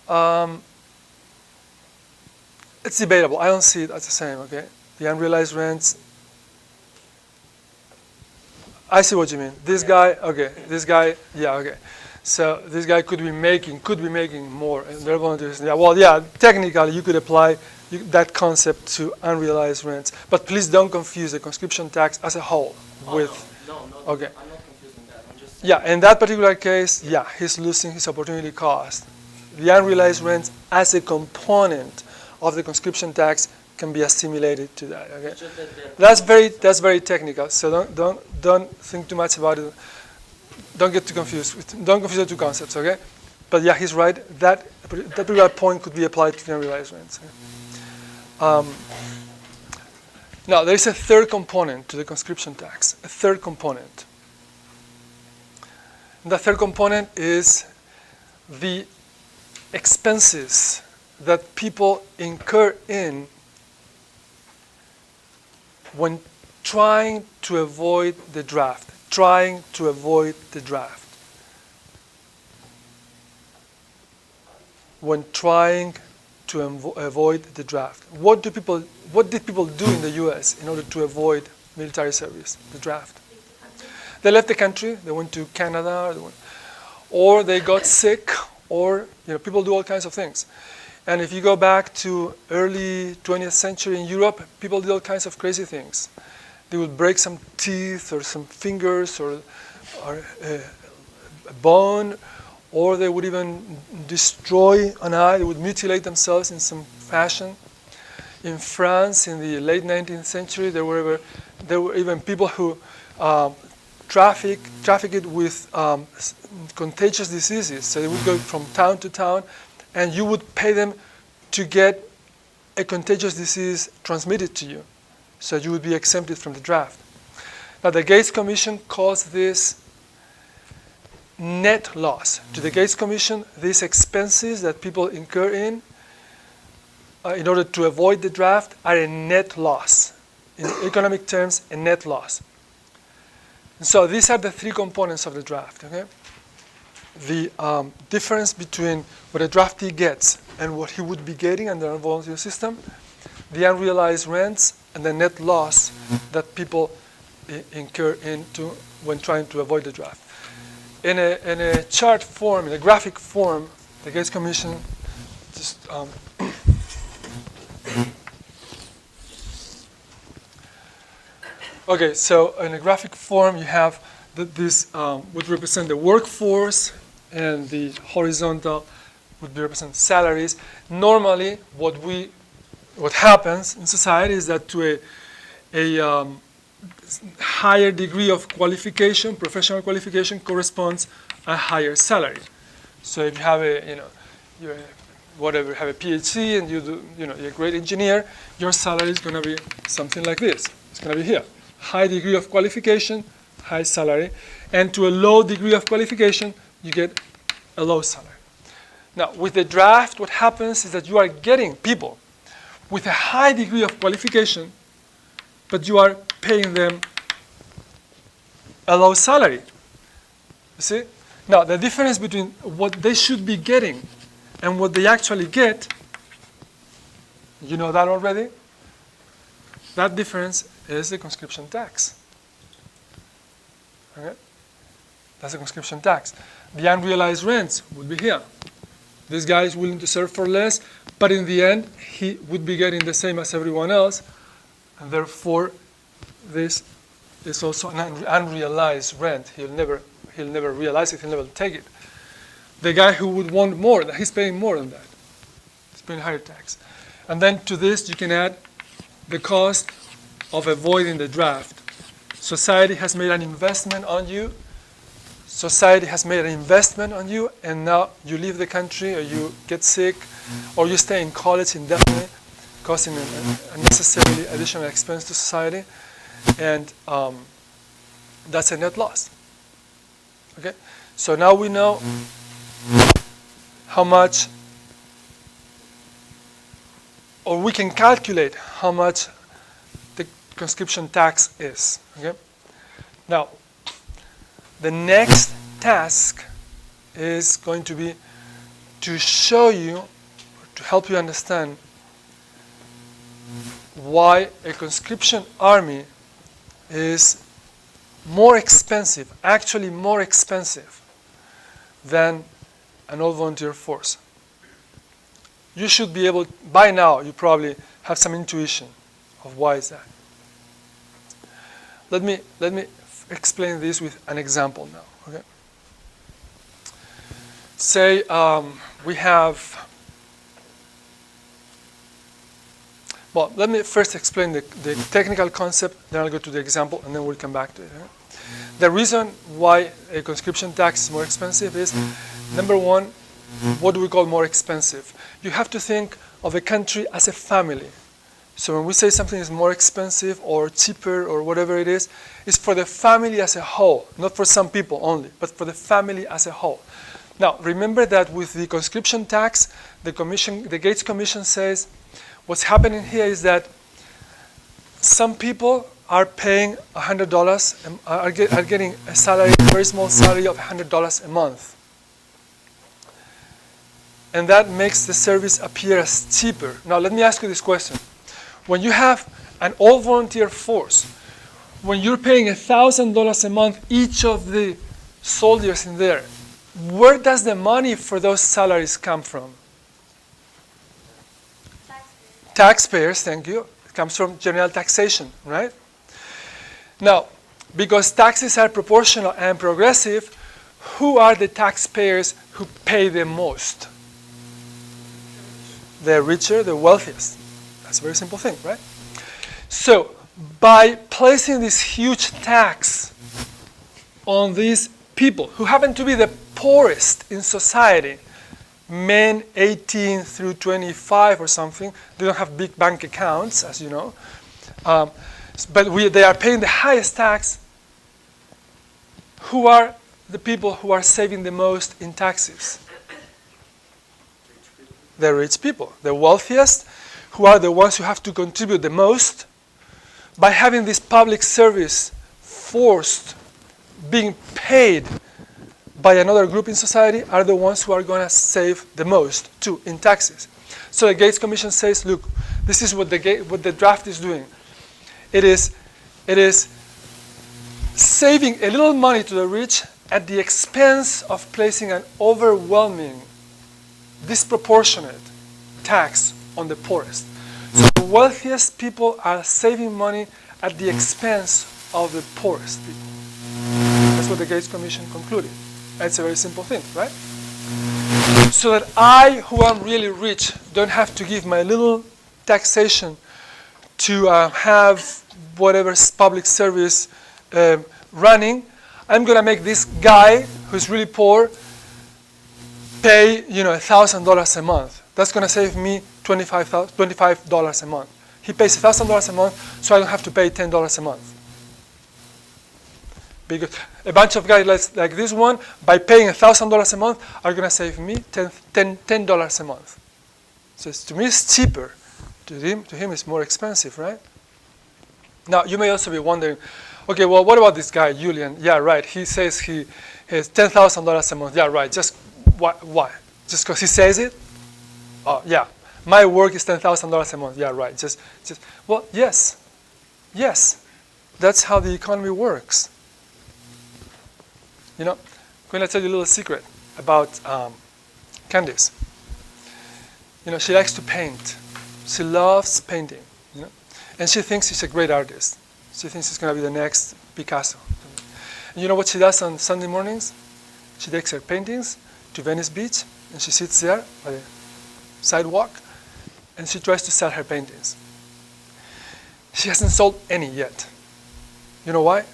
Um, it's debatable. I don't see it as the same, okay? The unrealized rents, I see what you mean. This guy, okay, this guy, yeah, okay. So this guy could be making more. And they're going to, yeah, well, yeah, technically you could apply that concept to unrealized rents. But please don't confuse the conscription tax as a whole with, no, okay. I'm not confusing that. I'm just Yeah, in that particular case, yeah, he's losing his opportunity cost. The unrealized rents as a component of the conscription tax can be assimilated to that. Okay, that's very technical. So don't think too much about it. Don't get too confused. Don't confuse the two concepts. Okay, but yeah, he's right. That particular point could be applied to the unrealized rents. Okay? Now there is a third component to the conscription tax. A third component. And the third component is the expenses that people incur in when trying to avoid the draft. Trying to avoid the draft. When trying to avoid the draft. What did people do in the US in order to avoid military service, the draft? They left the country, they went to Canada, or they got sick, or people do all kinds of things. And if you go back to early 20th century in Europe, people did all kinds of crazy things. They would break some teeth or some fingers or a bone, or they would even destroy an eye. They would mutilate themselves in some fashion. In France, in the late 19th century, there were even people who trafficked with contagious diseases. So they would go from town to town, and you would pay them to get a contagious disease transmitted to you. So you would be exempted from the draft. Now the Gates Commission calls this net loss. To the Gates Commission, these expenses that people incur in order to avoid the draft are a net loss. In economic terms, a net loss. And so these are the three components of the draft. Okay? The difference between what a draftee gets and what he would be getting under a volunteer system, the unrealized rents, and the net loss that people incur into when trying to avoid the draft. In a chart form, in a graphic form, the Gates Commission just okay, so in a graphic form you have this would represent the workforce, and the horizontal would represent salaries. Normally, what happens in society is that to a higher degree of qualification, professional qualification, corresponds a higher salary. So if you have you have a PhD and you're a great engineer, your salary is going to be something like this. It's going to be here. High degree of qualification, high salary, and to a low degree of qualification, you get a low salary. Now, with the draft, what happens is that you are getting people with a high degree of qualification, but you are paying them a low salary. You see? Now, the difference between what they should be getting and what they actually get, you know that already? That difference is the conscription tax. Okay? That's the conscription tax. The unrealized rents would be here. This guy is willing to serve for less, but in the end, he would be getting the same as everyone else, and therefore, this is also an unrealized rent. He'll never realize it. He'll never take it. The guy who would want more, he's paying more than that. He's paying higher tax. And then to this, you can add the cost of avoiding the draft. Society has made an investment on you. Society has made an investment on you, and now you leave the country, or you get sick, or you stay in college indefinitely, causing an unnecessarily additional expense to society, and that's a net loss. Okay, so now we know how much, or we can calculate how much the conscription tax is. Okay, now the next task is going to be to show you, to help you understand why a conscription army is more expensive, actually more expensive than an all-volunteer force. You should be able, by now, you probably have some intuition of why is that. Let me explain this with an example now. Okay. Say we have. Well, let me first explain the technical concept, then I'll go to the example, and then we'll come back to it. Right? The reason why a conscription tax is more expensive is, number one, what do we call more expensive? You have to think of a country as a family. So when we say something is more expensive or cheaper or whatever it is, it's for the family as a whole, not for some people only, but for the family as a whole. Now, remember that with the conscription tax, the Gates Commission says, what's happening here is that some people are paying $100, are getting a salary, a very small salary of $100 a month. And that makes the service appear as cheaper. Now, let me ask you this question. When you have an all-volunteer force, when you're paying $1,000 a month each of the soldiers in there, where does the money for those salaries come from? Taxpayers, thank you. It comes from general taxation, right? Now, because taxes are proportional and progressive, who are the taxpayers who pay the most? The richer, the wealthiest. That's a very simple thing, right? So, by placing this huge tax on these people who happen to be the poorest in society, men 18 through 25 or something, they don't have big bank accounts, as you know, but they are paying the highest tax. Who are the people who are saving the most in taxes? The rich people, the wealthiest, who are the ones who have to contribute the most. By having this public service forced, being paid by another group in society, are the ones who are going to save the most too in taxes. So the Gates Commission says, look, this is what the draft is doing. It is saving a little money to the rich at the expense of placing an overwhelming, disproportionate tax on the poorest. So the wealthiest people are saving money at the expense of the poorest people. That's what the Gates Commission concluded. It's a very simple thing, right? So that I, who am really rich, don't have to give my little taxation to have whatever public service running. I'm going to make this guy who's really poor pay, $1,000 a month. That's going to save me $25 a month. He pays $1,000 a month, so I don't have to pay $10 a month. Because a bunch of guys like this one, by paying $1,000 a month, are going to save me $10 a month. So to me, it's cheaper. To him, it's more expensive, right? Now, you may also be wondering, okay, well, what about this guy, Julian? Yeah, right. He says he has $10,000 a month. Yeah, right. Just why? Just because he says it? Oh, yeah. My work is $10,000 a month. Yeah, right. Well, yes. That's how the economy works. I'm going to tell you a little secret about Candice. She likes to paint. She loves painting. And she thinks she's a great artist. She thinks she's going to be the next Picasso. And you know what she does on Sunday mornings? She takes her paintings to Venice Beach, and she sits there by the sidewalk, and she tries to sell her paintings. She hasn't sold any yet. You know why?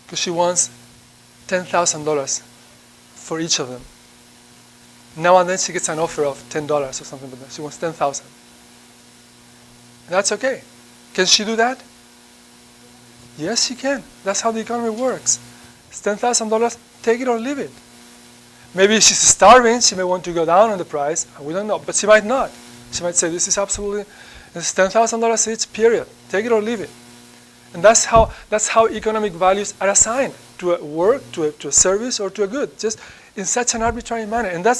Because she wants $10,000 for each of them. Now and then she gets an offer of $10 or something, but she wants $10,000. That's okay. Can she do that? Yes, she can. That's how the economy works. It's $10,000, take it or leave it. Maybe she's starving, she may want to go down on the price, we don't know, but she might not. She might say, this is $10,000 each, period. Take it or leave it. And that's how economic values are assigned to a work, to a service, or to a good, just in such an arbitrary manner. And that's